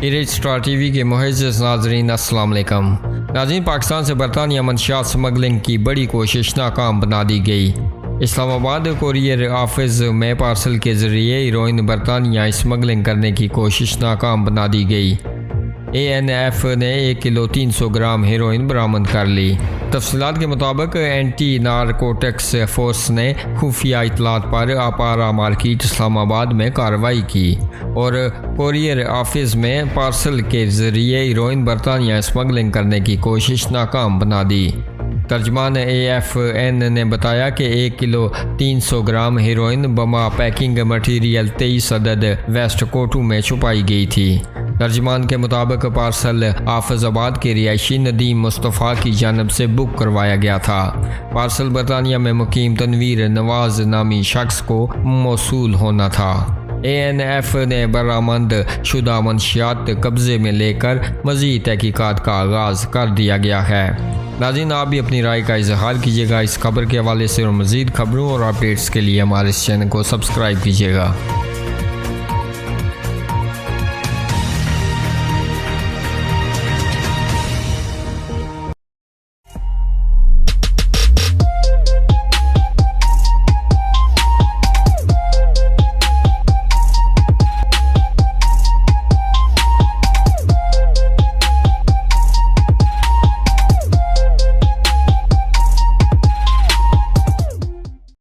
इरिज star TV के मुअज़्ज़ज़ नाज़रीन अस्सलाम वालेकुम। नाज़रीन, पाकिस्तान से बरतानिया मंशियात स्मगलिंग की बड़ी कोशिश नाकाम बना दी गई। इस्लामाबाद कोरियर ऑफिस में पार्सल के ज़रिए हीरोइन बरतानिया स्मगलिंग करने की कोशिश नाकाम बना दी गई। ANF ने 1 किलो 300 ग्राम हेरोइन बरामद कर ली। तफसीलात के मुताबिक एंटी नारकोटिक्स फोर्स ने खुफिया इतलात पर अपारा मार्केट इस्लामाबाद में कार्रवाई की और कोरियर ऑफिस में पार्सल के ज़रिए हीरोइन बरतानिया स्मगलिंग करने की कोशिश नाकाम बना दी। तर्जमान AFN ने बताया कि 1 किलो 300 ग्राम हेरोइन बमा पैकिंग मटीरियल 23 अदद वेस्ट कोटू में छुपाई गई थी। तर्जमान के मुताबिक पार्सल हाफिजाबाद के रिहायशी नदीम मुस्तफ़ा की जानब से बुक करवाया गया था। पार्सल बरतानिया में मुकीम तनवीर नवाज नामी शख्स को मौसूल होना था। ANF ने बरामद शुदा मंशियात कब्ज़े में लेकर मज़ीद तहकीकात का आगाज़ कर दिया गया है। नाज़रीन, आप भी अपनी राय का इजहार कीजिएगा इस खबर के हवाले से और मज़ीद खबरों और अपडेट्स के लिए हमारे इस चैनल को सब्सक्राइब कीजिएगा।